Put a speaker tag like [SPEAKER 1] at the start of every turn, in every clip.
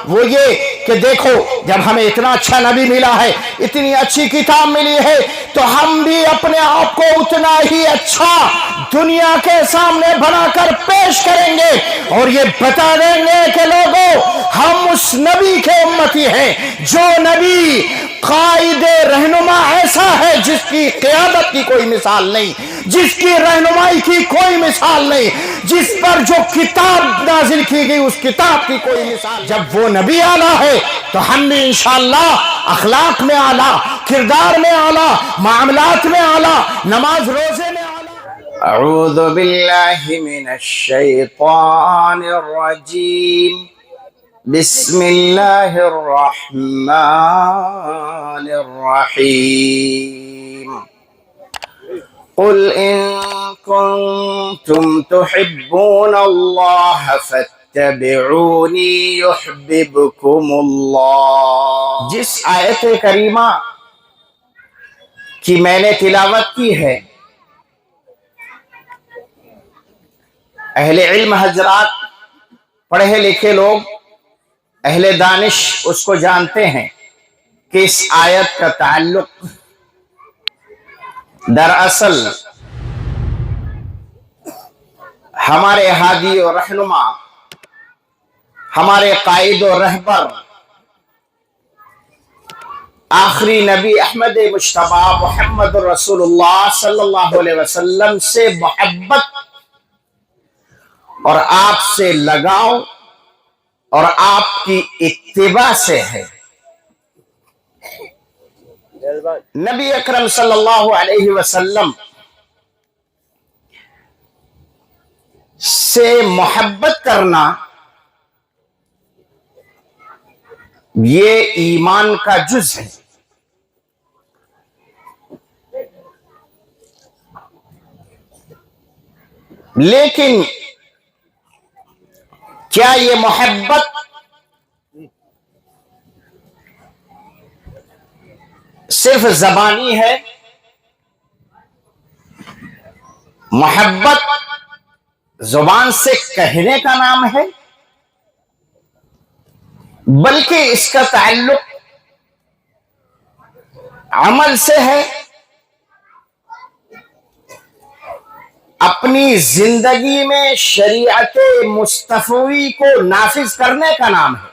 [SPEAKER 1] وہ یہ کہ دیکھو جب ہمیں اتنا اچھا نبی ملا ہے، اتنی اچھی کتاب ملی ہے، تو ہم بھی اپنے آپ کو اتنا ہی اچھا دنیا کے سامنے بنا کر پیش کریں گے اور یہ بتا دیں گے کہ لوگوں ہم اس نبی کے امتی ہیں جو نبی قائد رہنما ایسا ہے جس کی قیادت کی کوئی مثال نہیں، جس کی رہنمائی کی کوئی مثال نہیں، جس پر جو کتاب نازل کی گئی اس کتاب کی کوئی مثال۔ جب وہ نبی اعلیٰ ہے تو ہم بھی انشاءاللہ اخلاق میں اعلیٰ، کردار میں اعلیٰ، معاملات میں اعلیٰ، نماز روزے میں اعلیٰ۔
[SPEAKER 2] اعوذ باللہ من الشیطان الرجیم، بسم اللہ الرحمن الرحیم۔ قل ان کنتم تحبون اللہ فاتبعونی یحببکم اللہ۔
[SPEAKER 1] جس آیت کریمہ کی میں نے تلاوت کی ہے، اہل علم حضرات، پڑھے لکھے لوگ، اہل دانش اس کو جانتے ہیں کہ اس آیت کا تعلق دراصل ہمارے ہادی و رہنما، ہمارے قائد و رہبر آخری نبی احمد مجتبی محمد رسول اللہ صلی اللہ علیہ وسلم سے محبت اور آپ سے لگاؤ اور آپ کی اتباع سے ہے۔ نبی اکرم صلی اللہ علیہ وسلم سے محبت کرنا یہ ایمان کا جز ہے۔ لیکن کیا یہ محبت صرف زبانی ہے؟ محبت زبان سے کہنے کا نام ہے، بلکہ اس کا تعلق عمل سے ہے، اپنی زندگی میں شریعت مصطفی کو نافذ کرنے کا نام ہے۔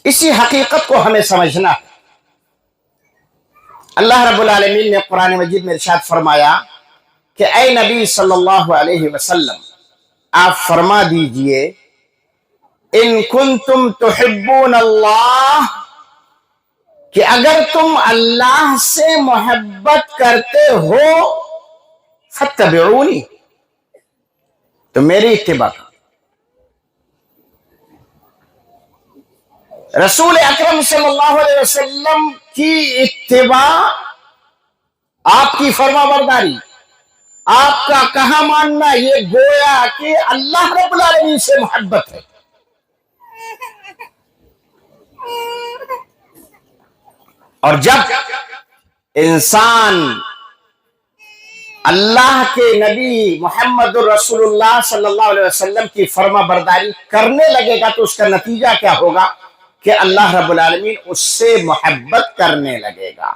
[SPEAKER 1] اسی حقیقت کو ہمیں سمجھنا ہے۔ اللہ رب العالمین نے قرآن مجید میں ارشاد فرمایا کہ اے نبی صلی اللہ علیہ وسلم، آپ فرما دیجئے ان کنتم تحبون اللہ، کہ اگر تم اللہ سے محبت کرتے ہو فاتبعونی، تو میری اتباع کرو۔ رسول اکرم صلی اللہ علیہ وسلم کی اتباع، آپ کی فرما برداری، آپ کا کہا ماننا، یہ گویا کہ اللہ رب العالمین سے محبت ہے۔ اور جب انسان اللہ کے نبی محمد الرسول اللہ صلی اللہ علیہ وسلم کی فرما برداری کرنے لگے گا تو اس کا نتیجہ کیا ہوگا کہ اللہ رب العالمین اس سے محبت کرنے لگے گا۔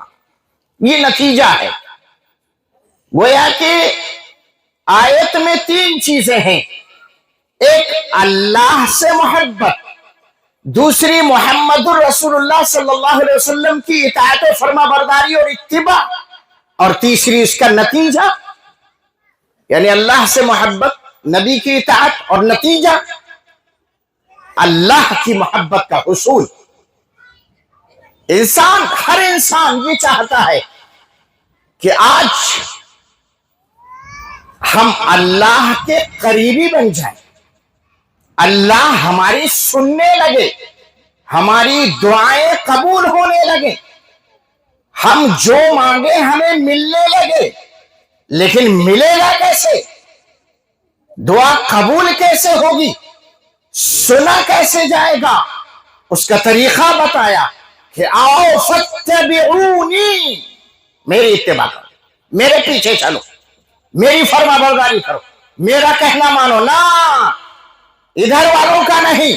[SPEAKER 1] یہ نتیجہ ہے۔ گویا کہ آیت میں تین چیزیں ہیں، ایک اللہ سے محبت، دوسری محمد الرسول اللہ صلی اللہ علیہ وسلم کی اطاعت و فرما برداری اور اتباع، اور تیسری اس کا نتیجہ، یعنی اللہ سے محبت، نبی کی اطاعت، اور نتیجہ اللہ کی محبت کا حصول۔ ہر انسان یہ چاہتا ہے کہ آج ہم اللہ کے قریبی بن جائیں، اللہ ہماری سننے لگے، ہماری دعائیں قبول ہونے لگے، ہم جو مانگے ہمیں ملنے لگے۔ لیکن ملے گا کیسے؟ دعا قبول کیسے ہوگی؟ سنا کیسے جائے گا؟ اس کا طریقہ بتایا کہ آؤ فاتبعونی، میری اتباع کرو، میرے پیچھے چلو، میری فرما برداری کرو، میرا کہنا مانو۔ نہ ادھر والوں کا نہیں،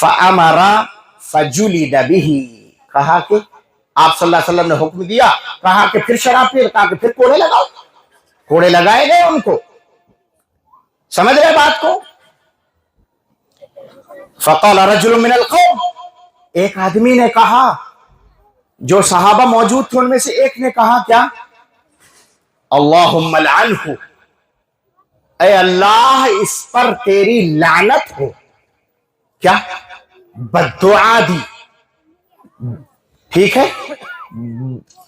[SPEAKER 1] فَأَمَرَ فَجُلِدَ بِهِ، کہا کہ آپ صلی اللہ علیہ وسلم نے حکم دیا، کہا کہ پھر شراب پی، کہا کہ پھر کوڑے لگاؤ، کوڑے لگائے گئے ان کو. سمجھ رہے بات کو؟ فَقَالَ رَجُلٌ مِّنَ الْقَوْمِ، ایک آدمی نے کہا، جو صحابہ موجود تھے ان میں سے ایک نے کہا کیا؟ اللہم لعنہ، اے اللہ اس پر تیری لعنت ہو. کیا؟ بددعا دی. ٹھیک ہے،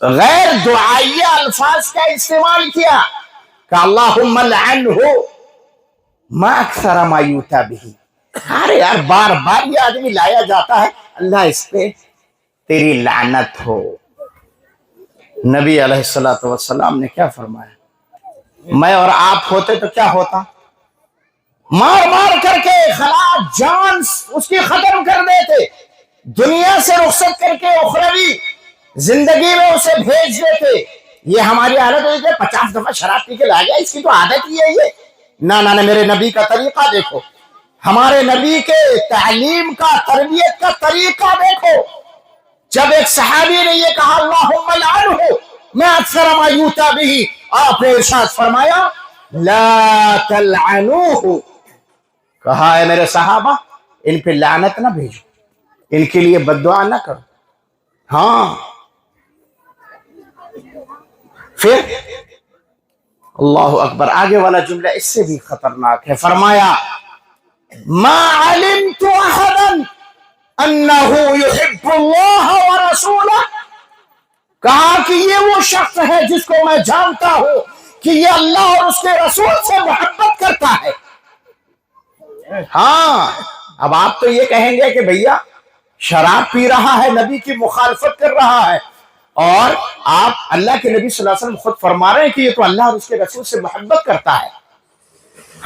[SPEAKER 1] غیر دعائیہ الفاظ کا استعمال کیا کہ اللہم لعنہ ما اکثر ما یوتا بہ. ارے یار بار بار یہ آدمی لایا جاتا ہے، اللہ اس پہ تیری لعنت ہو. نبی علیہ السلام نے کیا فرمایا؟ میں اور آپ ہوتے تو کیا ہوتا؟ مار مار کر کے خلاص جان اس کی ختم کر دیتے، دنیا سے رخصت کر کے اخروی زندگی میں اسے بھیج دیتے. یہ ہماری عادت ہوئی کہ 50 دفعہ شراب پی کے لا گیا، اس کی تو عادت ہی ہے یہ. نہ میرے نبی کا طریقہ دیکھو، ہمارے نبی کے تعلیم کا، تربیت کا طریقہ دیکھو. جب ایک صحابی نے یہ کہا اللہم لعنہ ما اکثر ما یوتا بہ، آپ نے ارشاد فرمایا لا تلعنوہ، کہا ہے میرے صحابہ ان پہ لعنت نہ بھیجو، ان کے لیے بددعا نہ کرو. ہاں پھر اللہ اکبر، آگے والا جملہ اس سے بھی خطرناک ہے. فرمایا ما علمت احدا انہ یحب اللہ ورسولہ، کہا کہ یہ وہ شخص ہے جس کو میں جانتا ہوں کہ یہ اللہ اور اس کے رسول سے محبت کرتا ہے. ہاں اب آپ تو یہ کہیں گے کہ بھیا شراب پی رہا ہے، نبی کی مخالفت کر رہا ہے، اور آپ اللہ کے نبی صلی اللہ علیہ وسلم خود فرما رہے ہیں کہ یہ تو اللہ اور اس کے رسول سے محبت کرتا ہے.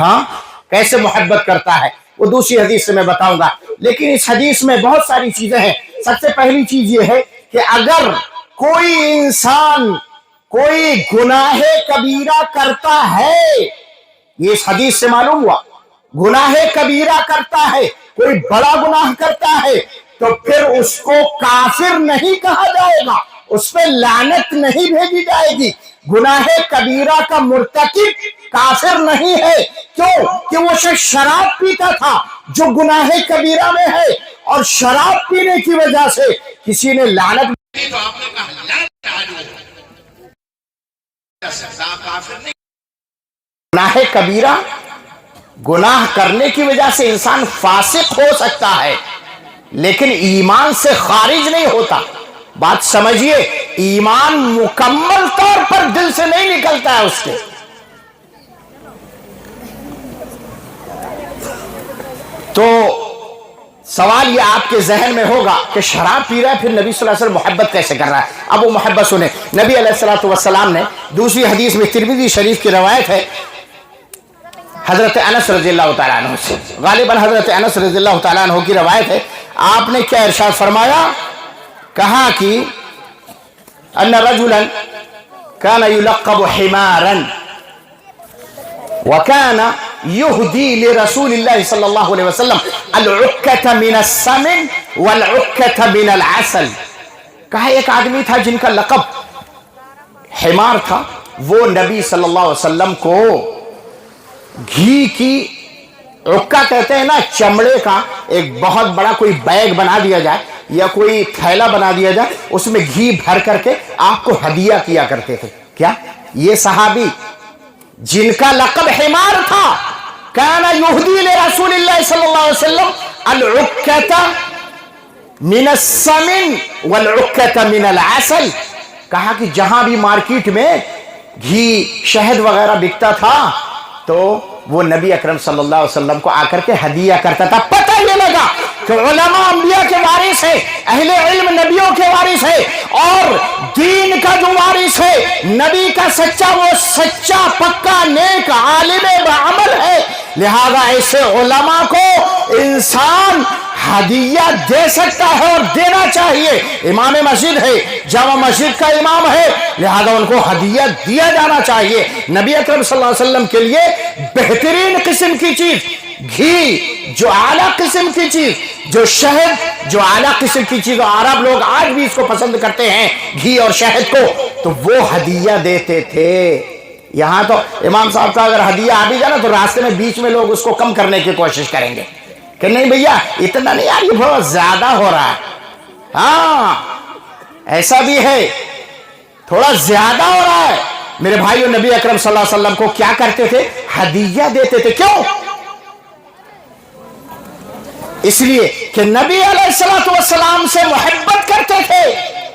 [SPEAKER 1] ہاں کیسے محبت کرتا ہے وہ دوسری حدیث سے میں بتاؤں گا، لیکن اس حدیث میں بہت ساری چیزیں ہیں. سب سے پہلی چیز یہ ہے کہ اگر کوئی انسان کوئی گناہ کبیرہ کرتا ہے، یہ اس حدیث سے معلوم ہوا، گناہ کبیرہ کرتا ہے، کوئی بڑا گناہ کرتا ہے، تو پھر اس کو کافر نہیں کہا جائے گا، اس پہ لعنت نہیں بھیجی جائے گی. گناہ کبیرہ کا مرتکب کافر نہیں ہے. کیوں؟ کہ وہ شخص شراب پیتا تھا جو گناہ کبیرہ میں ہے، اور شراب پینے کی وجہ سے کسی نے لعنت، تو آپ نے کہا گناہ کبیرہ، گناہ کرنے کی وجہ سے انسان فاسق ہو سکتا ہے لیکن ایمان سے خارج نہیں ہوتا. بات سمجھیے، ایمان مکمل طور پر دل سے نہیں نکلتا ہے اس کے. تو سوال یہ آپ کے ذہن میں ہوگا کہ شراب پی رہا ہے پھر نبی صلی اللہ علیہ وسلم محبت کیسے کر رہا ہے؟ اب وہ محبت سنیں. نبی علیہ السلام نے دوسری حدیث میں، ترمذی شریف کی روایت ہے، حضرت انس رضی اللہ تعالیٰ عنہ سے، غالباً حضرت انس رضی اللہ تعالیٰ عنہ کی روایت ہے. آپ نے کیا ارشاد فرمایا؟ کہا کہ ان رجلا كان يلقب حمارا وكان يهدي لرسول الله صلى الله عليه وسلم العكة من السمن والعكة من العسل. کہا ایک آدمی تھا جن کا لقب حمار تھا، وہ نبی صلی اللہ علیہ وسلم کو گھی کی، عکا کہتے ہیں نا چمڑے کا ایک بہت بڑا کوئی بیگ بنا دیا جائے یا کوئی تھیلا بنا دیا جائے، اس میں گھی بھر کر کے آپ کو ہدیہ کیا کرتے تھے. کیا یہ صحابی جن کا لقب حمار تھا، کان یہدی لرسول اللہ صلی اللہ علیہ وسلم العکۃ من السمن والعکۃ من العسل، کہا کہ جہاں بھی مارکیٹ میں گھی شہد وغیرہ بکتا تھا تو وہ نبی اکرم صلی اللہ علیہ وسلم کو آ کر کے ہدیہ کرتا تھا. پتہ یہ لگا کہ علماء انبیاء کے وارث ہے، اہل علم نبیوں کے وارث ہے، اور دین کا جو وارث ہے، نبی کا سچا، وہ سچا پکا نیک عالم بعمل ہے. لہذا ایسے علماء کو انسان ہدیہ دے سکتا ہے اور دینا چاہیے. امام مسجد ہے، جامع مسجد کا امام ہے، لہذا ان کو ہدیہ دیا جانا چاہیے. نبی اکرم صلی اللہ علیہ وسلم کے لیے بہترین قسم کی چیز گھی، جو اعلیٰ قسم کی چیز جو شہد جو اعلیٰ قسم کی چیز، عرب لوگ آج بھی اس کو پسند کرتے ہیں، گھی اور شہد کو، تو وہ ہدیہ دیتے تھے۔ یہاں تو امام صاحب کا اگر ہدیہ آ بھی جائے نا تو راستے میں بیچ میں لوگ اس کو کم کرنے کی کوشش کریں گے کہ نہیں بھیا اتنا نہیں یار، یہ بہت زیادہ ہو رہا ہے۔ ہاں ایسا بھی ہے، تھوڑا زیادہ ہو رہا ہے۔ میرے بھائیو، نبی اکرم صلی اللہ علیہ وسلم کو کیا کرتے تھے؟ ہدیہ دیتے تھے۔ کیوں؟ اس لیے کہ نبی علیہ السلام سے محبت کرتے تھے،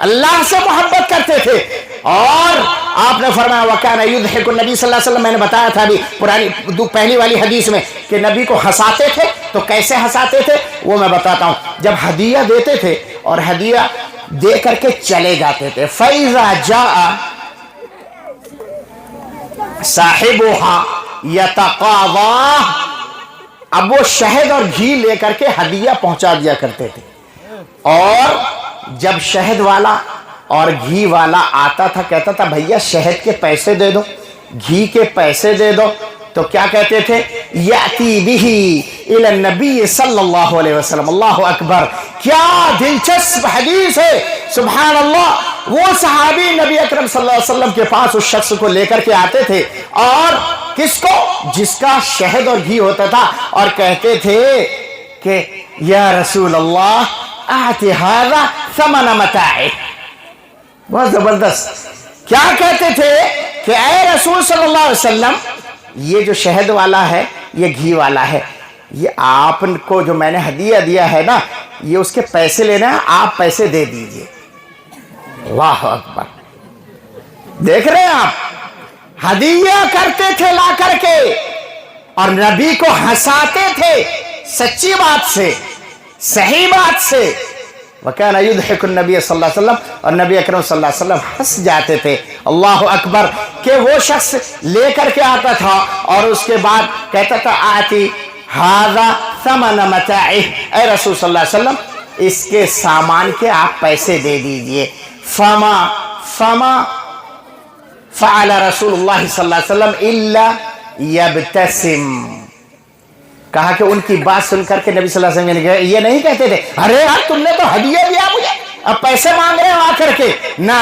[SPEAKER 1] اللہ سے محبت کرتے تھے، اور آپ نے فرمایا وَكَانَ يُضْحِكُ النبی صلی اللہ علیہ وسلم، میں نے بتایا تھا ابھی پہلی والی حدیث میں کہ نبی کو ہنساتے تھے، تو کیسے ہنساتے تھے وہ میں بتاتا ہوں۔ جب ہدیہ دیتے تھے اور ہدیہ دے کر کے چلے جاتے تھے، فَإِذَا جَاءَ صَاحِبُهَا يَتَقَاضَاهُ، اب وہ شہد اور گھی لے کر کے ہدیہ پہنچا دیا کرتے تھے، اور جب شہد والا اور گھی والا آتا تھا کہتا تھا بھیا شہد کے پیسے دے دو، گھی کے پیسے دے دو، تو کیا کہتے تھے؟ یاتی بہ الی النبی صلی اللہ علیہ وسلم۔ اللہ اکبر، کیا دلچسپ حدیث ہے، سبحان اللہ۔ وہ صحابی نبی اکرم صلی اللہ علیہ وسلم کے پاس اس شخص کو لے کر کے آتے تھے، اور کس کو؟ جس کا شہد اور گھی ہوتا تھا، اور کہتے تھے کہ یا رسول اللہ اعط ھذا ثمن متاعہ۔ بہت زبردست، کیا کہتے تھے کہ اے رسول صلی اللہ علیہ وسلم، یہ جو شہد والا ہے، یہ گھی والا ہے، یہ آپ کو جو میں نے ہدیہ دیا ہے نا، یہ اس کے پیسے لینا ہے، آپ پیسے دے دیجئے۔ اللہ اکبر، دیکھ رہے ہیں آپ، ہدیہ کرتے تھے لا کر کے، اور نبی کو ہنساتے تھے سچی بات سے، صحیح بات سے۔ وَكَانَ يُضْحِكُ النَّبِيَّ صلی اللہ علیہ وسلم، اور نبی اکرم صلی اللہ علیہ وسلم ہنس جاتے تھے۔ اللہ اکبر، کہ وہ شخص لے کر کے آتا تھا اور اس کے بعد کہتا تھا آتی ھذا ثمن متاعہ، اے رسول صلی اللہ علیہ وسلم اس کے سامان کے آپ پیسے دے دیجئے۔ فما فعل رسول اللہ صلی اللہ علیہ وسلم الا یبتسم، کہا کہ ان کی بات سن کر کے نبی صلی اللہ علیہ وسلم یہ نہیں کہتے تھے ارے یار تم نے تو ہدیہ دیا مجھے، اب پیسے مانگ رہے ہو آ کر کے، نہ،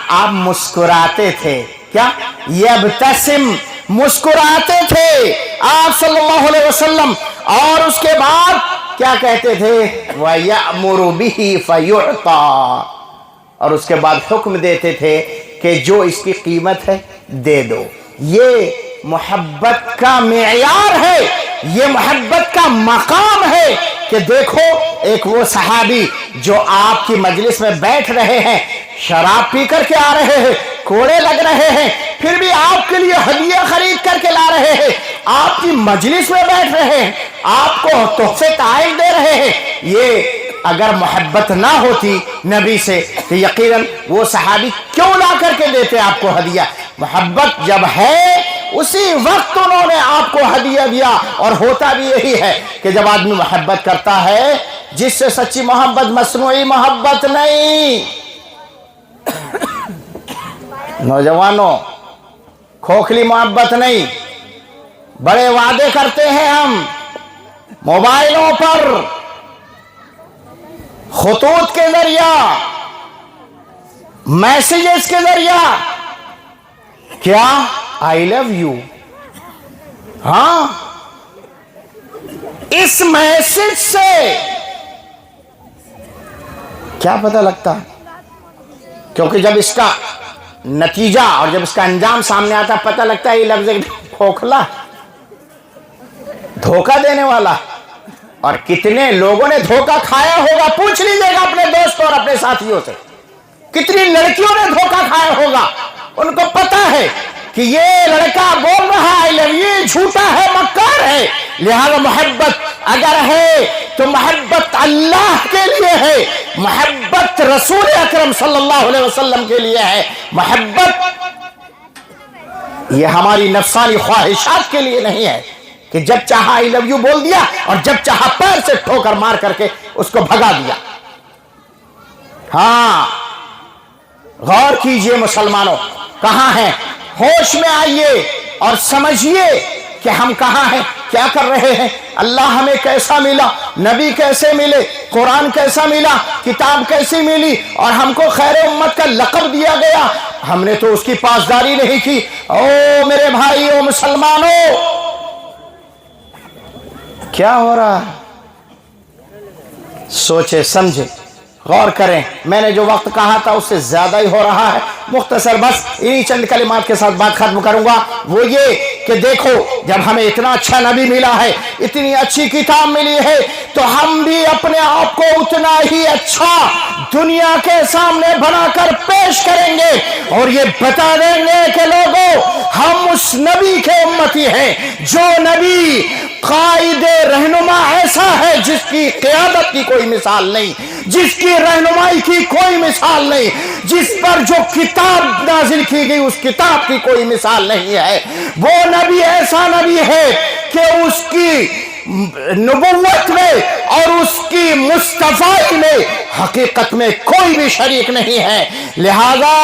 [SPEAKER 1] آپ مسکراتے تھے۔ کیا؟ یبتسم، مسکراتے تھے آپ صلی اللہ علیہ وسلم، اور اس کے بعد کیا کہتے تھے؟ وَيَأْمُرُ بِهِ فَيُعْطَى، اور اس کے بعد حکم دیتے تھے کہ جو اس کی قیمت ہے دے دو۔ یہ محبت کا معیار ہے، یہ محبت کا مقام ہے کہ دیکھو ایک وہ صحابی جو آپ کی مجلس میں بیٹھ رہے ہیں، شراب پی کر کے آ رہے ہیں، کوڑے لگ رہے ہیں، پھر بھی آپ کے لیے ہدیہ خرید کر کے لا رہے ہیں، آپ کی مجلس میں بیٹھ رہے ہیں، آپ کو تحفے تحائف دے رہے ہیں۔ یہ اگر محبت نہ ہوتی نبی سے تو یقیناً وہ صحابی کیوں لا کر کے دیتے آپ کو ہدیہ؟ محبت جب ہے اسی وقت انہوں نے آپ کو ہدیہ دیا، اور ہوتا بھی یہی ہے کہ جب آدمی محبت کرتا ہے، جس سے سچی محبت، مصنوعی محبت نہیں۔ نوجوانوں، کھوکھلی محبت نہیں، بڑے وعدے کرتے ہیں ہم موبائلوں پر، خطوط کے ذریعہ، میسیجز کے ذریعہ، کیا آئی لو یو، ہاں، اس میسج سے کیا پتہ لگتا ہے؟ کیونکہ جب اس کا نتیجہ اور جب اس کا انجام سامنے آتا پتہ لگتا ہے یہ لفظ کھوکھلا، دھوکہ دینے والا۔ اور کتنے لوگوں نے دھوکہ کھایا ہوگا، پوچھ لیجیے گا اپنے دوستوں اور اپنے ساتھیوں سے، کتنی لڑکیوں نے دھوکہ کھایا ہوگا، ان کو پتا ہے کہ یہ لڑکا بول رہا ہے یہ جھوٹا ہے، مکار ہے، لہذا محبت اگر ہے تو محبت اللہ کے لیے ہے، محبت رسول اکرم صلی اللہ علیہ وسلم کے لیے ہے، محبت یہ ہماری نفسانی خواہشات کے لیے نہیں ہے کہ جب چاہا آئی لو یو بول دیا اور جب چاہا پیر سے ٹھوکر مار کر کے اس کو بھگا دیا۔ ہاں، غور کیجئے مسلمانوں، کہاں ہیں؟ ہوش میں آئیے اور سمجھیے کہ ہم کہاں ہیں۔ کیا کر رہے ہیں؟ اللہ ہمیں کیسا ملا، نبی کیسے ملے، قرآن کیسا ملا، کتاب کیسی ملی، اور ہم کو خیر امت کا لقب دیا گیا، ہم نے تو اس کی پاسداری نہیں کی۔ او میرے بھائیو مسلمانوں، کیا ہو رہا ہے؟ سوچے سمجھے غور کریں۔ میں نے جو وقت کہا تھا اس سے زیادہ ہی ہو رہا ہے، مختصر بس انہی چند کلمات کے ساتھ بات ختم کروں گا۔ وہ یہ کہ دیکھو، جب ہمیں اتنا اچھا نبی ملا ہے، اتنی اچھی کتاب ملی ہے، تو ہم بھی اپنے آپ کو اتنا ہی اچھا دنیا کے سامنے بنا کر پیش کریں گے، اور یہ بتا دیں گے کہ لوگوں، ہم اس نبی کے امتی ہیں جو نبی قائد رہنما ایسا ہے جس کی قیادت کی کوئی مثال نہیں، جس کی رہنمائی کی کوئی مثال نہیں، جس پر جو کتاب نازل کی گئی اس کتاب کی کوئی مثال نہیں ہے۔ وہ نبی ایسا نبی ہے کہ اس کی نبوت میں اور اس کی مصطفی میں حقیقت میں کوئی بھی شریک نہیں ہے، لہذا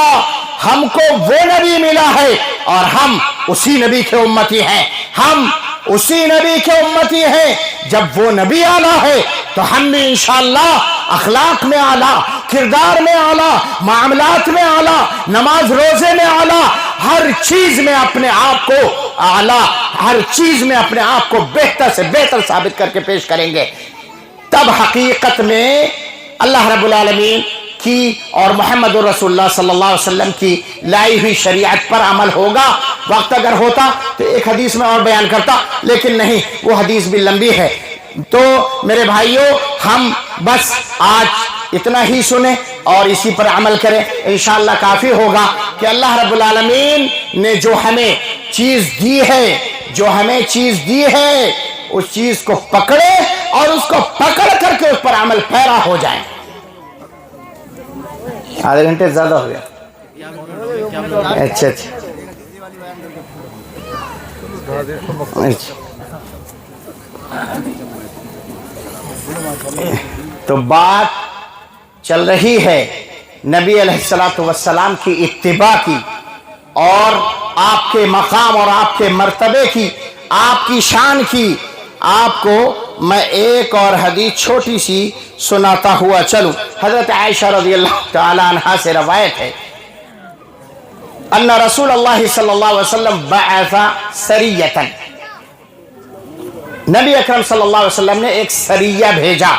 [SPEAKER 1] ہم کو وہ نبی ملا ہے اور ہم اسی نبی کے امتی ہیں، ہم اسی نبی کے امتی ہیں۔ جب وہ نبی اعلیٰ ہے تو ہم بھی انشاءاللہ اخلاق میں اعلیٰ، کردار میں اعلیٰ، معاملات میں اعلیٰ، نماز روزے میں اعلیٰ، ہر چیز میں اپنے آپ کو اعلیٰ، ہر چیز میں اپنے آپ کو بہتر سے بہتر ثابت کر کے پیش کریں گے۔ تب حقیقت میں اللہ رب العالمین کی اور محمد رسول اللہ صلی اللہ علیہ وسلم کی لائی ہوئی شریعت پر عمل ہوگا۔ وقت اگر ہوتا تو ایک حدیث میں اور بیان کرتا، لیکن نہیں، وہ حدیث بھی لمبی ہے۔ تو میرے بھائیوں، ہم بس آج اتنا ہی سنیں اور اسی پر عمل کریں، انشاءاللہ کافی ہوگا کہ اللہ رب العالمین نے جو ہمیں چیز دی ہے، جو ہمیں چیز دی ہے، اس چیز کو پکڑے اور اس کو پکڑ کر کے اس پر عمل پیرا ہو جائیں۔ آدھے گھنٹے زیادہ ہو گیا، اچھا اچھا، تو بات چل رہی ہے نبی علیہ السلام کی اتباع کی، اور آپ کے مقام اور آپ کے مرتبے کی، آپ کی شان کی۔ آپ کو میں ایک اور حدیث چھوٹی سی سناتا ہوا چلوں۔ حضرت عائشہ رضی اللہ تعالی عنہا سے روایت ہے، ان رسول اللہ صلی اللہ علیہ وسلم بعث سریۃ، نبی اکرم صلی اللہ علیہ وسلم نے ایک سریہ بھیجا،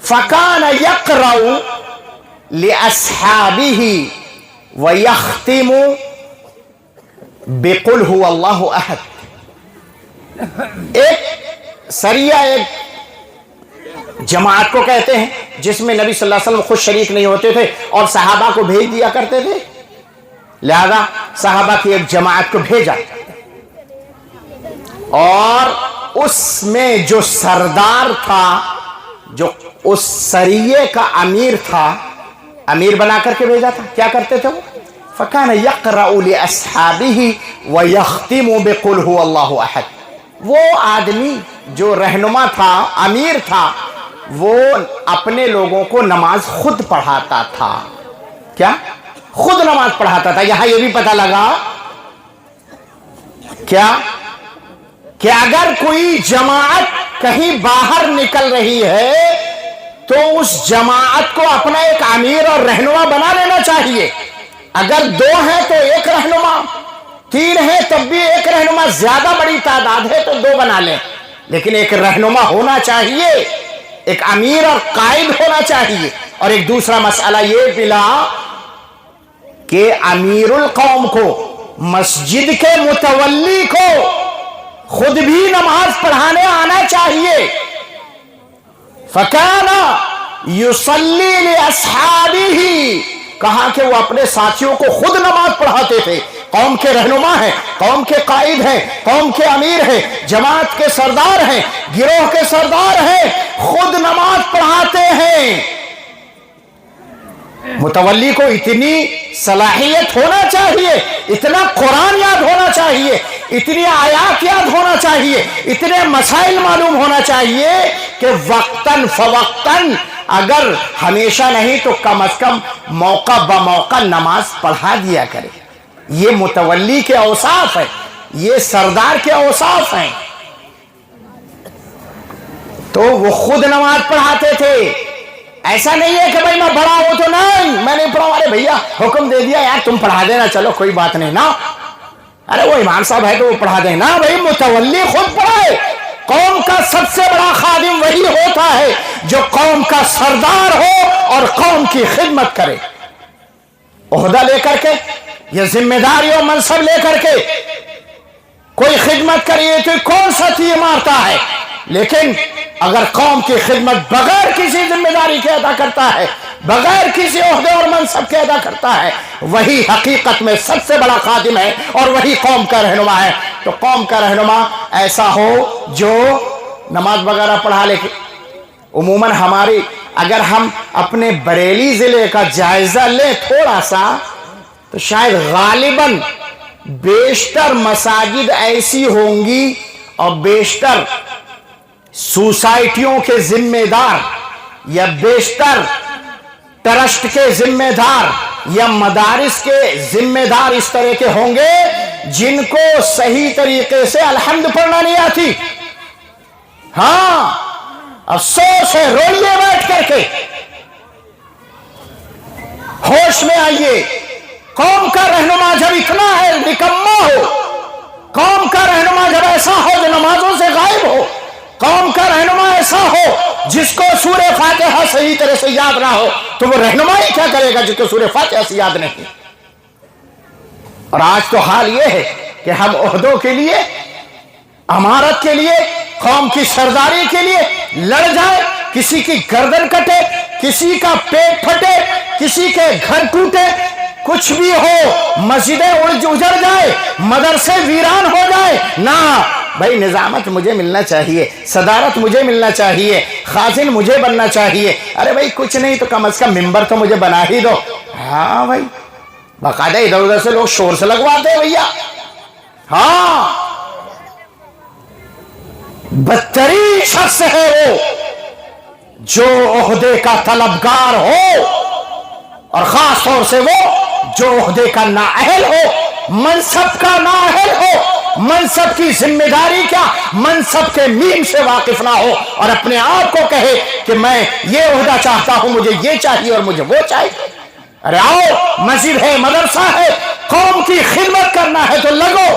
[SPEAKER 1] فکان یقرأ لاصحابہ ویختم بقل هو اللہ احد۔ ایک سریہ ایک جماعت کو کہتے ہیں جس میں نبی صلی اللہ علیہ وسلم خود شریک نہیں ہوتے تھے اور صحابہ کو بھیج دیا کرتے تھے، لہذا صحابہ کی ایک جماعت کو بھیجا، اور اس میں جو سردار تھا، جو اس سریے کا امیر تھا، امیر بنا کر کے بھیجا تھا، کیا کرتے تھے وہ؟ فَكَانَ يَقْرَأُ لِأَصْحَابِهِ وَيَخْتِمُ بِقُلْ هُوَ اللَّهُ أَحَدٌ۔ وہ آدمی جو رہنما تھا، امیر تھا، وہ اپنے لوگوں کو نماز خود پڑھاتا تھا۔ کیا؟ خود نماز پڑھاتا تھا۔ یہاں یہ بھی پتہ لگا کیا کہ اگر کوئی جماعت کہیں باہر نکل رہی ہے تو اس جماعت کو اپنا ایک امیر اور رہنما بنا لینا چاہیے۔ اگر دو ہیں تو ایک رہنما، تین ہیں تب بھی ایک رہنما، زیادہ بڑی تعداد ہے تو دو بنا لیں، لیکن ایک رہنما ہونا چاہیے، ایک امیر اور قائد ہونا چاہیے۔ اور ایک دوسرا مسئلہ یہ ملا کہ امیر القوم کو، مسجد کے متولی کو خود بھی نماز پڑھانے آنا چاہیے۔ فَكَانَ يُصَلِّي لِأَصْحَابِهِ، کہا کہ وہ اپنے ساتھیوں کو خود نماز پڑھاتے تھے۔ قوم کے رہنما ہیں، قوم کے قائد ہیں، قوم کے امیر ہیں، جماعت کے سردار ہیں، گروہ کے سردار ہیں، خود نماز پڑھاتے ہیں۔ متولی کو اتنی صلاحیت ہونا چاہیے، اتنا قرآن یاد ہونا چاہیے، اتنی آیات یاد ہونا چاہیے، اتنے مسائل معلوم ہونا چاہیے کہ وقتاً فوقتاً، اگر ہمیشہ نہیں تو کم از کم موقع بموقع نماز پڑھا دیا کرے۔ یہ متولی کے اوصاف ہیں، یہ سردار کے اوصاف ہیں۔ تو وہ خود نماز پڑھاتے تھے. ایسا نہیں ہے کہ بھائی میں بڑا ہوں تو نہیں میں نہیں پڑھاؤں. ارے بھیا حکم دے دیا یار تم پڑھا دینا, چلو کوئی بات نہیں نا. ارے وہ امام صاحب ہے تو وہ پڑھا دیں نا. بھائی متولی خود پڑھائے. قوم کا سب سے بڑا خادم وہی ہوتا ہے جو قوم کا سردار ہو اور قوم کی خدمت کرے. عہدہ لے کر کے یا ذمہ داری اور منصب لے کر کے کوئی خدمت کریے تو کون سا تیر مارتا ہے, لیکن اگر قوم کی خدمت بغیر کسی ذمہ داری کے ادا کرتا ہے, بغیر کسی عہدے اور منصب کے ادا کرتا ہے, وہی حقیقت میں سب سے بڑا خادم ہے اور وہی قوم کا رہنما ہے. تو قوم کا رہنما ایسا ہو جو نماز وغیرہ پڑھا لے. عموماً ہماری اگر ہم اپنے بریلی ضلع کا جائزہ لیں تھوڑا سا تو شاید غالباً بیشتر مساجد ایسی ہوں گی اور بیشتر سوسائٹیوں کے ذمہ دار یا بیشتر ٹرسٹ کے ذمہ دار یا مدارس کے ذمہ دار اس طرح کے ہوں گے جن کو صحیح طریقے سے الحمد پڑھنا نہیں آتی. ہاں افسوس ہے, روئیے بیٹھ کر کے, ہوش میں آئیے. قوم کا رہنما جب اتنا ہے نکما ہو, قوم کا رہنما جب ایسا ہو جو نمازوں سے غائب ہو, قوم کا رہنما ایسا ہو جس کو سورہ فاتحہ صحیح طرح سے یاد نہ ہو, تو وہ رہنمائی کیا کرے گا جس کو سورہ فاتحہ سے یاد نہیں. اور آج تو حال یہ ہے کہ ہم عہدوں کے لیے, امارت کے لیے, قوم کی سرداری کے لیے لڑ جائے, کسی کی گردن کٹے, کسی کا پیٹ پھٹے, کسی کے گھر ٹوٹے, کچھ بھی ہو, مسجدیں اجڑ جائے, مدرسے ویران ہو جائے. نہ بھائی, نظامت مجھے ملنا چاہیے, صدارت مجھے ملنا چاہیے, خازن مجھے بننا چاہیے. ارے بھائی کچھ نہیں تو کم از کم ممبر تو مجھے بنا ہی دو. ہاں بھائی, باقاعدہ ادھر ادھر سے لوگ شور سے لگواتے ہیں بھیا. ہاں بدترین شخص ہے وہ جو عہدے کا طلبگار ہو, اور خاص طور سے وہ جو عہدے کا نااہل ہو, منصب کا نااہل ہو, منصب کی ذمہ داری کیا, منصب کے میم سے واقف نہ ہو, اور اپنے آپ کو کہے کہ میں یہ عہدہ چاہتا ہوں, مجھے یہ چاہیے اور مجھے وہ چاہیے. ارے آؤ, مسجد ہے, مدرسہ ہے, قوم کی خدمت کرنا ہے تو لگو,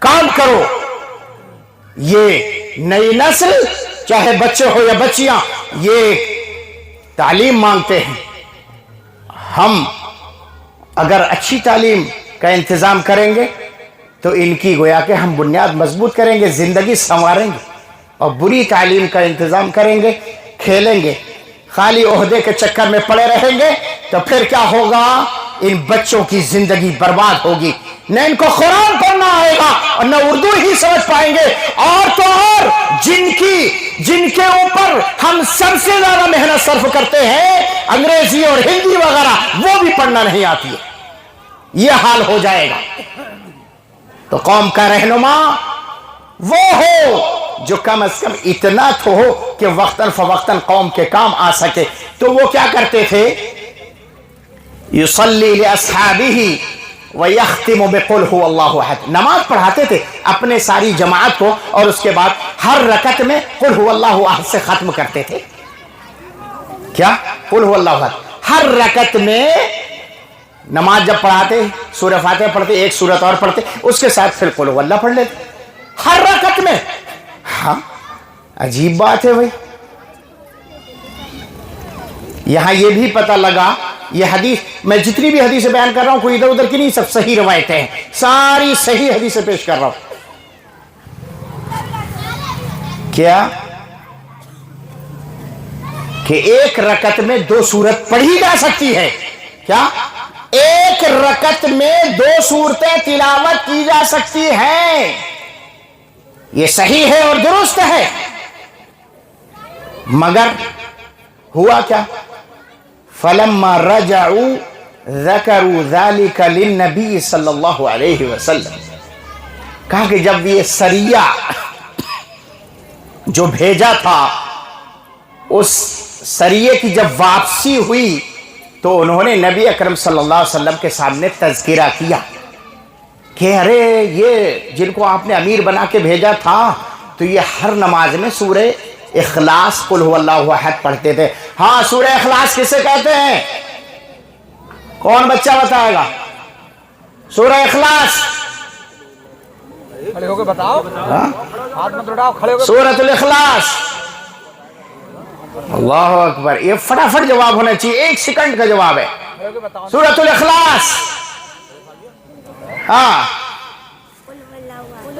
[SPEAKER 1] کام کرو. یہ نئی نسل, چاہے بچے ہو یا بچیاں, یہ تعلیم مانگتے ہیں. ہم اگر اچھی تعلیم کا انتظام کریں گے تو ان کی گویا کہ ہم بنیاد مضبوط کریں گے, زندگی سنواریں گے. اور بری تعلیم کا انتظام کریں گے, کھیلیں گے, خالی عہدے کے چکر میں پڑے رہیں گے, تو پھر کیا ہوگا, ان بچوں کی زندگی برباد ہوگی. نہ ان کو قرآن پڑھنا آئے گا اور نہ اردو ہی سمجھ پائیں گے. اور تو اور جن کے اوپر ہم سب سے زیادہ محنت صرف کرتے ہیں, انگریزی اور ہندی وغیرہ, وہ بھی پڑھنا نہیں آتی ہے. یہ حال ہو جائے گا. تو قوم کا رہنما وہ ہو جو کم از کم اتنا تو ہو کہ وقتاً فوقتاً قوم کے کام آ سکے. تو وہ کیا کرتے تھے, یصلی لاصحابہ وَيَخْتِمُ بِقُلْ هُوَ اللَّهُ أَحَدٌ. نماز پڑھاتے تھے اپنے ساری جماعت کو, اور اس کے بعد ہر رکعت میں قل هو اللہ احد سے ختم کرتے تھے. کیا, قل هو اللہ احد. ہر رکعت میں نماز جب پڑھاتے, سورہ فاتحہ پڑھتے, ایک سورت اور پڑھتے, اس کے ساتھ پھر قل هو اللہ پڑھ لیتے ہر رکعت میں. ہاں عجیب بات ہے بھائی. یہاں یہ بھی پتہ لگا, یہ حدیث, میں جتنی بھی حدیثیں بیان کر رہا ہوں کوئی ادھر ادھر کی نہیں, سب صحیح روایتیں ہیں, ساری صحیح حدیثیں پیش کر رہا ہوں. کیا کہ ایک رکعت میں 2 سورت پڑھی جا سکتی ہے. کیا, ایک رکعت میں 2 سورتیں تلاوت کی جا سکتی ہیں. یہ صحیح ہے اور درست ہے. مگر ہوا کیا, فلما رجعوا ذکروا ذلك للنبی صلی اللہ علیہ وسلم. کہا کہ جب یہ سریہ جو بھیجا تھا, اس سریے کی جب واپسی ہوئی تو انہوں نے نبی اکرم صلی اللہ علیہ وسلم کے سامنے تذکرہ کیا کہ ارے یہ جن کو آپ نے امیر بنا کے بھیجا تھا تو یہ ہر نماز میں سورہ اخلاص قل هو اللہ احد پڑھتے تھے. ہاں سورہ اخلاص کسے کہتے ہیں؟ کون بچہ بتائے گا؟ سورہ اخلاص
[SPEAKER 3] کھڑے ہو کے بتاؤ, ہاتھ مت اٹھاؤ, کھڑے ہو کے
[SPEAKER 1] سورۃ الاخلاص. اللہ اکبر, یہ فٹافٹ جواب ہونا چاہیے, 1 سیکنڈ کا جواب ہے. سورۃ الاخلاص. ہاں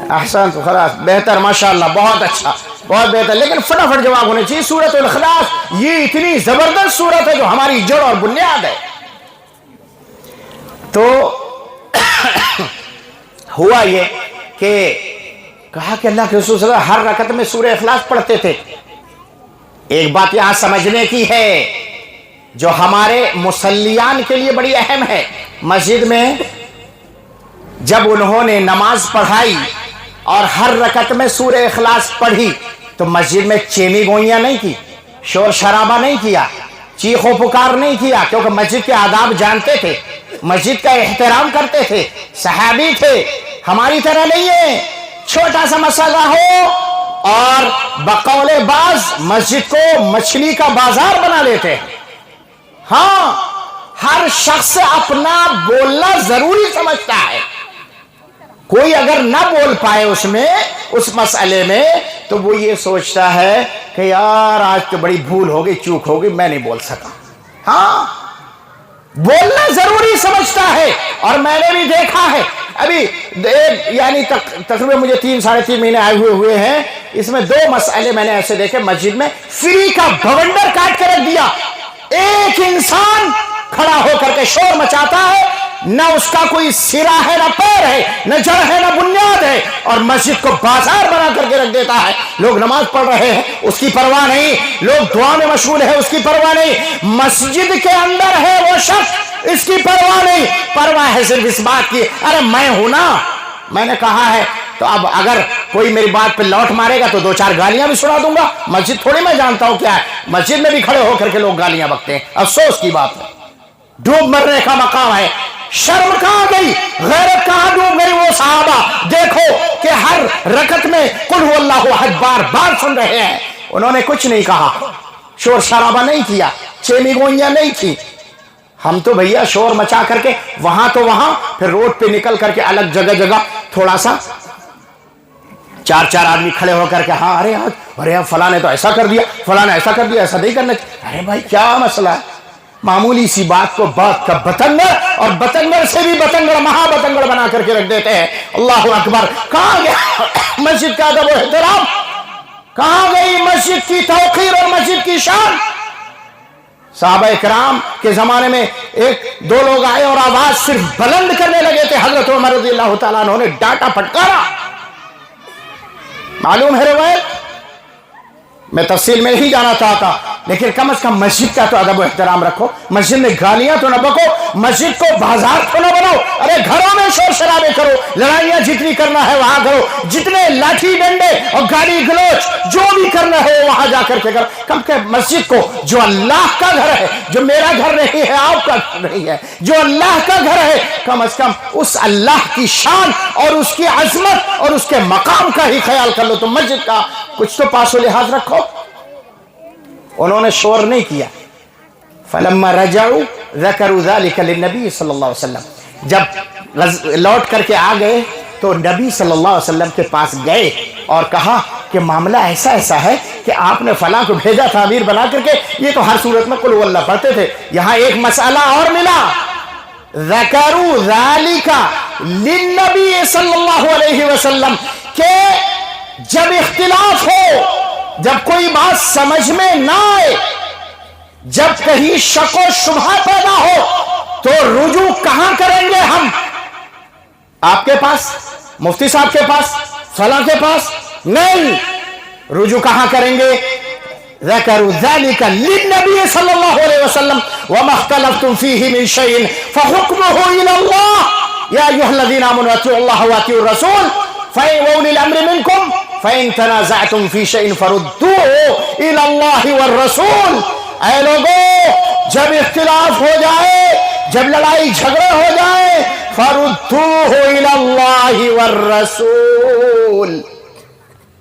[SPEAKER 1] احسن, تو خلاص, بہتر, ماشاءاللہ, بہت اچھا, بہت بہتر, لیکن فٹافٹ جواب ہونا چاہیے. سورۃ الاخلاص یہ اتنی زبردست سورت ہے جو ہماری جڑ اور بنیاد ہے. تو ہوا یہ کہ کہا کہ اللہ کے رسول صلی اللہ علیہ وسلم ہر رکعت میں سورہ اخلاص پڑھتے تھے. ایک بات یہاں سمجھنے کی ہے جو ہمارے مصلیان کے لیے بڑی اہم ہے. مسجد میں جب انہوں نے نماز پڑھائی اور ہر رکعت میں سورہ اخلاص پڑھی تو مسجد میں چیمی گوئیاں نہیں کی, شور شرابہ نہیں کیا, چیخ و پکار نہیں کیا, کیونکہ مسجد کے آداب جانتے تھے, مسجد کا احترام کرتے تھے, صحابی تھے. ہماری طرح نہیں ہے, چھوٹا سا مسئلہ ہو اور بقول باز مسجد کو مچھلی کا بازار بنا لیتے ہیں. ہاں ہر شخص اپنا بولنا ضروری سمجھتا ہے. کوئی اگر نہ بول پائے اس مسئلے میں تو وہ یہ سوچتا ہے کہ یار آج تو بڑی بھول ہو گئی, چوک ہو گئی, میں نہیں بول سکا. ہاں بولنا ضروری سمجھتا ہے. اور میں نے بھی دیکھا ہے, ابھی یعنی تقریباً مجھے 3-3.5 مہینے آئے ہوئے ہیں, اس میں 2 مسئلے میں نے ایسے دیکھے. مسجد میں فری کا بھونڈر کاٹ کر رکھ دیا, ایک انسان کھڑا ہو کر کے شور مچاتا ہے, نہ اس کا کوئی سرا ہے, نہ پیر ہے, نہ جڑ ہے, نہ بنیاد ہے, اور مسجد کو بازار بنا کر کے رکھ دیتا ہے. لوگ نماز پڑھ رہے ہیں, اس کی پرواہ نہیں, لوگ دعا میں مشغول ہے, اس کی پرواہ نہیں, مسجد کے اندر ہے وہ شخص, اس کی پرواہ نہیں. پرواہ ہے صرف اس بات کی, ارے میں ہوں نا, میں نے کہا ہے. تو اب اگر کوئی میری بات پہ لوٹ مارے گا تو 2-4 گالیاں بھی سنا دوں گا. مسجد تھوڑی میں جانتا ہوں کیا ہے, مسجد میں بھی کھڑے ہو کر کے لوگ گالیاں بکتے ہیں. افسوس کی بات ہے, ڈوب مرنے کا مقام ہے. شرم کہاں گئی, غیرت کہاں ڈوب گئی وہ صحابہ. دیکھو کہ ہر رکعت میں قل هو اللہ احد بار بار سن رہے ہیں. انہوں نے کچھ نہیں کہا, شور شرابہ نہیں کیا, چیمی گوئیاں نہیں تھی. ہم تو بھیا شور مچا کر کے وہاں تو وہاں, پھر روڈ پہ نکل کر کے الگ جگہ تھوڑا سا 4 آدمی کھڑے ہو کر کے, ہاں ارے فلاں نے تو ایسا کر دیا, فلاں نے ایسا کر دیا, ایسا نہیں کرنا چاہیے. ارے بھائی کیا مسئلہ ہے؟ معمولی سی بات کو بات کا بتنگڑ, اور بتنگڑ سے بھی بتنگڑ, مہا بتنگڑ بنا کر کے رکھ دیتے ہیں. اللہ اکبر. کہاں گیا مسجد کا ادب و احترام؟ کہاں گئی مسجد کی توقیر اور مسجد کی شان؟ صحابہ کرام کے زمانے میں 1-2 لوگ آئے اور آواز صرف بلند کرنے لگے تھے. حضرت عمر رضی اللہ تعالیٰ عنہ نے ڈانٹا پھٹکارا. معلوم ہے روایت, میں تفصیل میں نہیں جانا چاہتا, لیکن کم از کم مسجد کا تو ادب و احترام رکھو. مسجد میں گالیاں تو نہ بکو, مسجد کو بازار تو نہ بناؤ. ارے گھروں میں شور شرابے کرو, لڑائیاں جتنی کرنا ہے وہاں کرو, جتنے لاٹھی ڈنڈے اور گالی گلوچ جو بھی کرنا ہے وہاں جا کر کے کرو. کم کہ مسجد کو, جو اللہ کا گھر ہے, جو میرا گھر نہیں ہے, آپ کا گھر نہیں ہے, جو اللہ کا گھر ہے, کم از کم اس اللہ کی شان اور اس کی عظمت اور اس کے مقام کا ہی خیال کر لو. تو مسجد کا کچھ تو پاس و لحاظ رکھو. انہوں نے شور نہیں کیا. فلما رجعوا ذکروا ذلك للنبی صلی اللہ علیہ وسلم. جب لوٹ کر کے آ گئے تو نبی صلی اللہ علیہ وسلم کے پاس گئے اور کہا کہ معاملہ ایسا ہے کہ آپ نے فلاں کو بھیجا تھا امیر بنا کر کے, یہ تو ہر صورت میں قل هو اللہ پڑھتے تھے, یہاں ایک مسئلہ اور ملا. ذکروا ذلك للنبی صلی اللہ علیہ وسلم کہ جب اختلاف ہو, جب کوئی بات سمجھ میں نہ آئے, جب کہیں شک و شبہ پیدا ہو تو رجوع کہاں کریں گے ہم؟ آپ کے پاس, مفتی صاحب کے پاس, فلاں کے پاس نہیں. رجوع کہاں کریں گے؟ ذکروا ذلك للنبی صلی اللہ علیہ وسلم وما اختلفتم فیہ من شیء فحکمہ الی اللہ یا ایھا الذین آمنوا اطیعوا اللہ واطیعوا الرسول وأولي الأمر منكم فإن تنازعتم في شيء فردوه إلى الله والرسول. اے لوگو, جب اختلاف ہو جائے, جب لڑائی جھگڑے ہو جائے, فردوه إلى الله والرسول,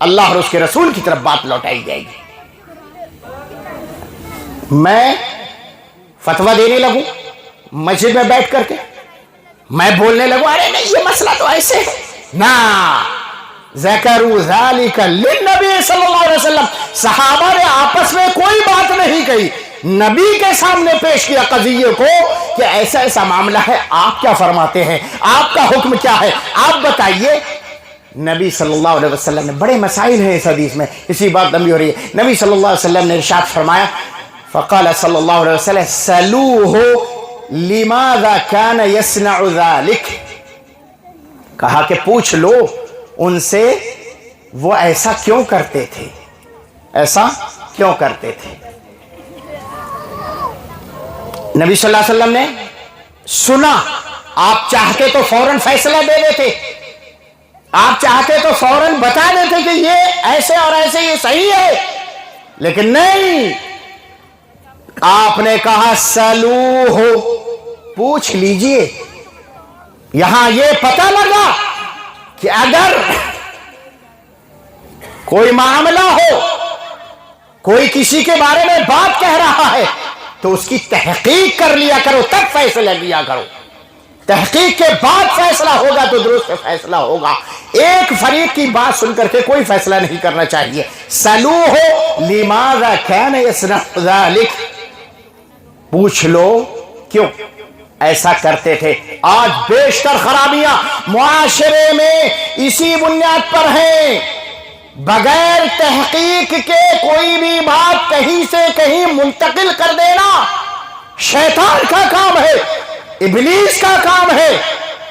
[SPEAKER 1] اللہ اور اس کے رسول کی طرف بات لوٹائی جائے گی. میں فتویٰ دینے لگوں مسجد میں بیٹھ کر کے، میں بولنے لگوں ارے نہیں یہ مسئلہ تو ایسے ہے، نا ذکروا ذالک للنبی صلی اللہ علیہ وسلم، صحابہ نے آپس میں کوئی بات نہیں کہی، نبی کے سامنے پیش کیا قضیے کو کہ ایسا ایسا معاملہ ہے، آپ کیا فرماتے ہیں، آپ کا حکم کیا ہے، آپ بتائیے۔ نبی صلی اللہ علیہ وسلم نے، بڑے مسائل ہیں اس حدیث میں، اسی بات لمبی ہو رہی ہے، نبی صلی اللہ علیہ وسلم نے ارشاد فرمایا، فقال صلی اللہ علیہ وسلم سلوہ لماذا كان يصنع ذلك، کہا کہ پوچھ لو ان سے وہ ایسا کیوں کرتے تھے، ایسا کیوں کرتے تھے۔ نبی صلی اللہ علیہ وسلم نے سنا، آپ چاہتے تو فوراً فیصلہ دے دیتے، آپ چاہتے تو فوراً بتا دیتے کہ یہ ایسے اور ایسے یہ صحیح ہے، لیکن نہیں، آپ نے کہا سلوہ، پوچھ لیجئے۔ یہاں یہ پتہ لگا کہ اگر کوئی معاملہ ہو، کوئی کسی کے بارے میں بات کہہ رہا ہے تو اس کی تحقیق کر لیا کرو، تب فیصلہ لیا کرو، تحقیق کے بعد فیصلہ ہوگا تو درست فیصلہ ہوگا، ایک فریق کی بات سن کر کے کوئی فیصلہ نہیں کرنا چاہیے۔ سلوہ لماذا كان يصنع ذلك، پوچھ لو کیوں ایسا کرتے تھے۔ آج بیشتر خرابیاں معاشرے میں اسی بنیاد پر ہیں، بغیر تحقیق کے کوئی بھی بات کہیں سے کہیں منتقل کر دینا شیطان کا کام ہے، ابلیس کا کام ہے،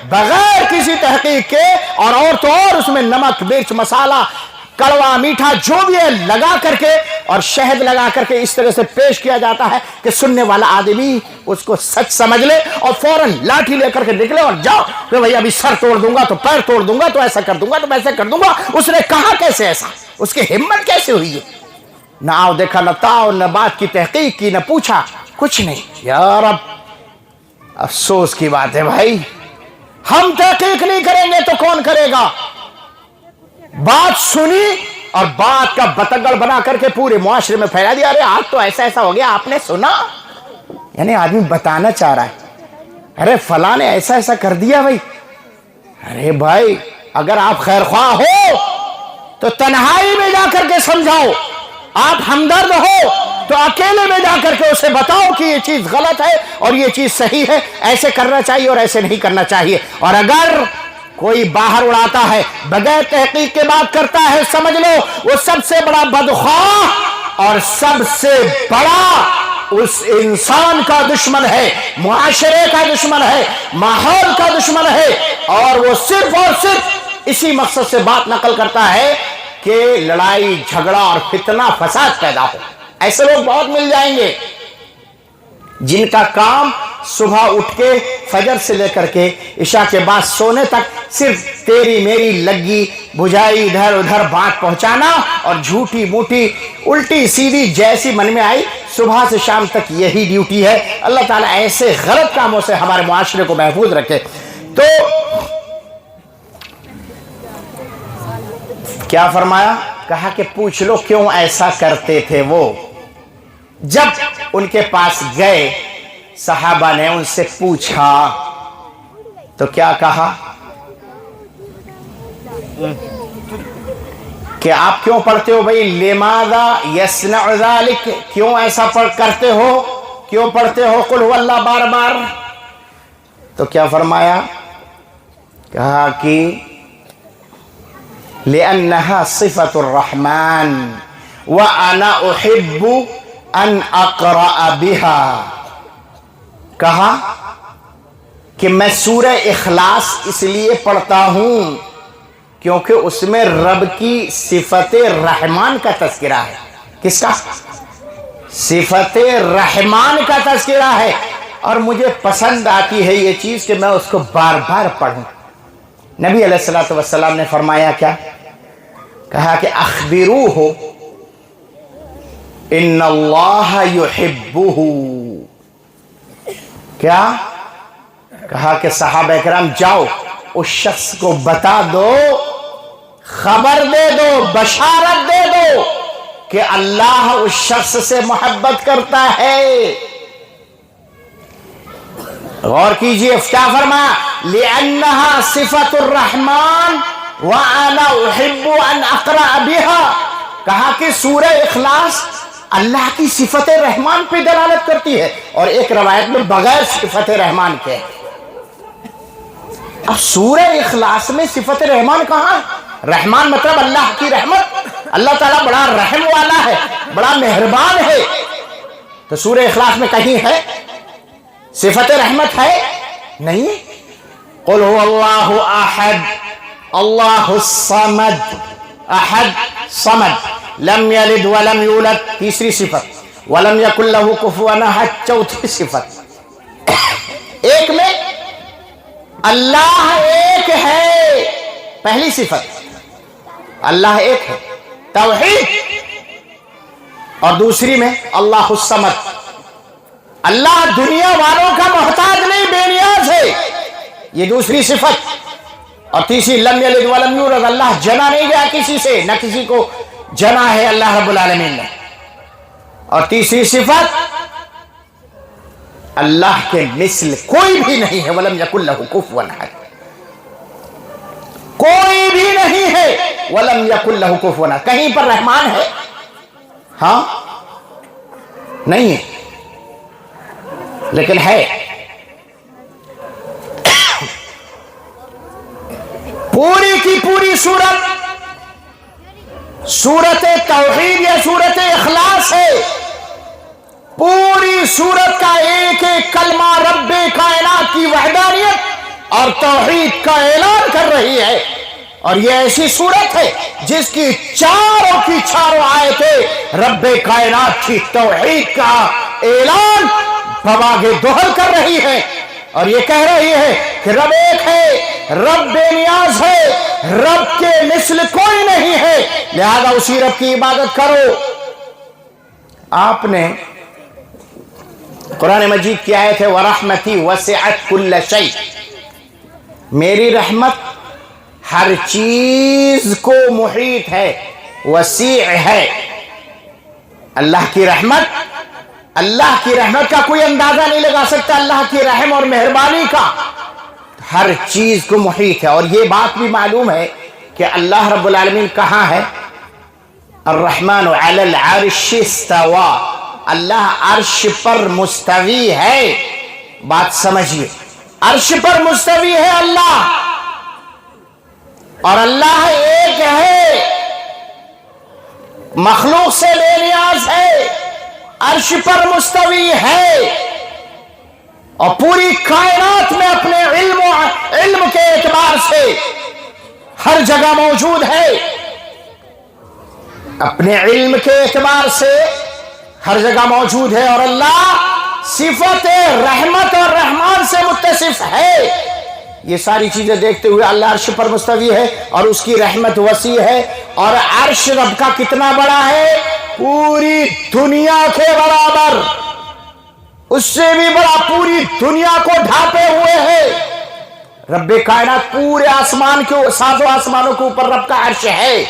[SPEAKER 1] بغیر کسی تحقیق کے، اور تو اور اس میں نمک مرچ مسالہ کڑوا میٹھا جو بھی ہے لگا کر کے اور شہد لگا کر کے اس طرح سے پیش کیا جاتا ہے کہ سننے والا آدمی اس کو سچ سمجھ لے اور فوراً لاٹھی لے کر کے نکلے اور جاؤ کہ بھئی ابھی سر توڑ دوں گا تو پیر توڑ دوں گا تو ایسا کر دوں گا تو ایسا کر دوں گا۔ اس نے کہا کیسے ایسا، اس کی ہمت کیسے ہوئی ہے؟ نہ آؤ دیکھا، نہ تاؤ، نہ بات کی تحقیق کی، نہ پوچھا، کچھ نہیں۔ یا رب، افسوس کی بات ہے بھائی، ہم تحقیق نہیں کریں گے تو کون کرے گا؟ بات سنی اور بات کا بتنگڑ بنا کر کے پورے معاشرے میں پھیلا دیا، ارے آج تو ایسا ایسا ہو گیا، آپ نے سنا؟ یعنی آدمی بتانا چاہ رہا ہے ارے فلاں نے ایسا ایسا کر دیا بھائی۔ ارے بھائی اگر آپ خیر خواہ ہو تو تنہائی میں جا کر کے سمجھاؤ، آپ ہمدرد ہو تو اکیلے میں جا کر کے اسے بتاؤ کہ یہ چیز غلط ہے اور یہ چیز صحیح ہے، ایسے کرنا چاہیے اور ایسے نہیں کرنا چاہیے۔ اور اگر کوئی باہر اڑاتا ہے، بغیر تحقیق کے بات کرتا ہے، سمجھ لو وہ سب سے بڑا بدخواہ اور سب سے بڑا اس انسان کا دشمن ہے، معاشرے کا دشمن ہے، ماحول کا دشمن ہے، اور وہ صرف اور صرف اسی مقصد سے بات نقل کرتا ہے کہ لڑائی جھگڑا اور فتنہ فساد پیدا ہو۔ ایسے لوگ بہت مل جائیں گے جن کا کام صبح اٹھ کے فجر سے لے کر کے عشاء کے بعد سونے تک صرف تیری میری لگی بجھائی ادھر ادھر بات پہنچانا اور جھوٹی موٹی الٹی سیدھی جیسی من میں آئی صبح سے شام تک یہی ڈیوٹی ہے۔ اللہ تعالیٰ ایسے غلط کاموں سے ہمارے معاشرے کو محفوظ رکھے۔ تو کیا فرمایا؟ کہا کہ پوچھ لو کیوں ایسا کرتے تھے وہ۔ جب ان کے پاس گئے صحابہ نے ان سے پوچھا تو کیا کہا کہ آپ کیوں پڑھتے ہو بھئی؟ لماذا یصنع ذلک، کیوں ایسا کرتے ہو، کیوں پڑھتے ہو قل هو اللہ بار بار؟ تو کیا فرمایا؟ کہا کہ لأنها صفة الرحمن وأنا أحب أن أقرأ بها۔ کہا کہ میں سورہ اخلاص اس لیے پڑھتا ہوں کیونکہ اس میں رب کی صفت رحمان کا تذکرہ ہے۔ کس کا؟ صفت رحمان کا تذکرہ ہے، اور مجھے پسند آتی ہے یہ چیز کہ میں اس کو بار بار پڑھوں۔ نبی علیہ السلام نے فرمایا کیا؟ کہا کہ اخبروہ ان اللہ یحبہ۔ کیا کہا کہ صحابہ کرام جاؤ اس شخص کو بتا دو، خبر دے دو، بشارت دے دو کہ اللہ اس شخص سے محبت کرتا ہے۔ غور کیجئے کیا فرمایا، لِأَنَّهَا صِفَةُ الرَّحْمَنِ وَأَنَا أُحِبُّ أَنْ أَقْرَأَ بِهَا، کہا کہ سورہ اخلاص اللہ کی صفت رحمان پہ دلالت کرتی ہے، اور ایک روایت میں بغیر صفت رحمان کے۔ اب سورہ اخلاص میں صفت رحمان کہاں؟ رحمان مطلب اللہ کی رحمت، اللہ تعالیٰ بڑا رحم والا ہے، بڑا مہربان ہے، تو سورہ اخلاص میں کہیں ہے صفت رحمت ہے؟ نہیں۔ قل هو اللہ احد اللہ الصمد، احد صمد، لم یلد ولم یولد تیسری صفت، ولم یکن لہ کفوا احد چوتھی صفت۔ ایک میں اللہ ایک ہے، پہلی صفت اللہ ایک ہے توحید، اور دوسری میں اللہ الصمد، اللہ دنیا والوں کا محتاج نہیں، بے نیاز ہے، یہ دوسری صفت۔ اور تیسری لم یلد ولم یولد، اللہ جنا نہیں گیا کسی سے، نہ کسی کو جنا ہے اللہ رب العالمین نے۔ اور تیسری صفت اللہ کے مثل کوئی بھی نہیں ہے، ولم یکن لہ کفوا احد، کوئی بھی نہیں ہے، ولم یکن لہ کفوا احد۔ کہیں پر رحمان ہے؟ ہاں نہیں ہے، لیکن ہے۔ پوری کی پوری سورت توحید یا سورت اخلاص ہے، پوری سورت کا ایک ایک کلمہ رب کائنات کی وحدانیت اور توحید کا اعلان کر رہی ہے، اور یہ ایسی سورت ہے جس کی چاروں کی چاروں آیتیں رب کائنات کی توحید کا اعلان بواگے دوہل کر رہی ہے، اور یہ کہہ رہی ہے کہ رب ایک ہے، رب بے نیاز ہے، رب کے مثل کوئی نہیں ہے، لہذا اسی رب کی عبادت کرو۔ آپ نے قرآن مجید کی آیت ہے وَرَحْمَتِي وَسِعَتْ كُلَّ شَيْءٍ، میری رحمت ہر چیز کو محیط ہے، وسیع ہے۔ اللہ کی رحمت کا کوئی اندازہ نہیں لگا سکتا، اللہ کی رحم اور مہربانی کا ہر چیز کو محیط ہے۔ اور یہ بات بھی معلوم ہے کہ اللہ رب العالمین کہاں ہے؟ الرحمن علی العرش استوى، اللہ عرش پر مستوی ہے۔ بات سمجھیے، عرش پر مستوی ہے اللہ، اور اللہ ایک ہے، مخلوق سے بے نیاز ہے، عرش پر مستوی ہے، اور پوری کائنات میں اپنے علم کے اعتبار سے ہر جگہ موجود ہے، اپنے علم کے اعتبار سے ہر جگہ موجود ہے، اور اللہ صفت رحمت اور رحمان سے متصف ہے۔ یہ ساری چیزیں دیکھتے ہوئے اللہ عرش پر مستوی ہے، اور اس کی رحمت وسیع ہے، اور عرش رب کا کتنا بڑا ہے؟ پوری دنیا کے برابر، اس سے بھی بڑا، پوری دنیا کو ڈھانپے ہوئے ہے۔ رب کائنات پورے آسمان کے ساتوں آسمانوں کے اوپر رب کا عرش ہے،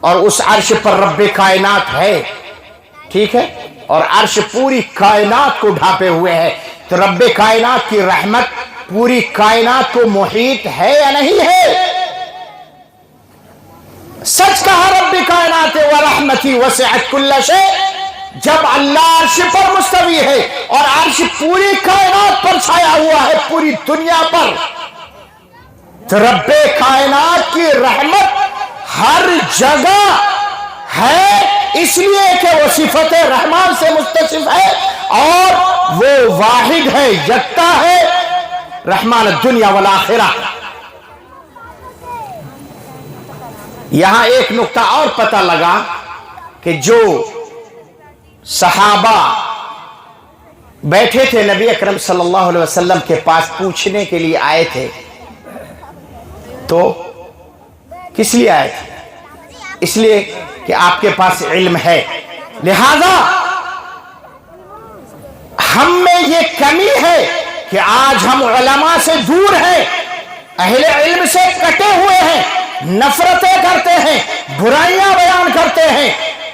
[SPEAKER 1] اور اس عرش پر رب کائنات ہے، ٹھیک ہے، اور عرش پوری کائنات کو ڈھانپے ہوئے ہے، تو رب کائنات کی رحمت پوری کائنات کو محیط ہے یا نہیں ہے؟ سچ کہا رب کائنات وَرَحْمَتِي وَسِعَتْ كُلَّ شَيْءٍ، جب اللہ عرش پر مستوی ہے اور عرش پوری کائنات پر چھایا ہوا ہے، پوری دنیا پر، تو رب کائنات کی رحمت ہر جگہ ہے، اس لیے کہ وہ صفت رحمان سے متصف ہے، اور وہ واحد ہے، یکتا ہے، رحمان الدنیا والآخرہ۔ یہاں ایک نقطہ اور پتہ لگا کہ جو صحابہ بیٹھے تھے نبی اکرم صلی اللہ علیہ وسلم کے پاس پوچھنے کے لیے آئے تھے، تو کس لیے آئے تھے؟ اس لیے کہ آپ کے پاس علم ہے، لہذا ہم میں یہ کمی ہے کہ آج ہم علماء سے دور ہیں، اہل علم سے کٹے ہوئے ہیں، نفرتیں کرتے ہیں، برائیاں بیان کرتے ہیں،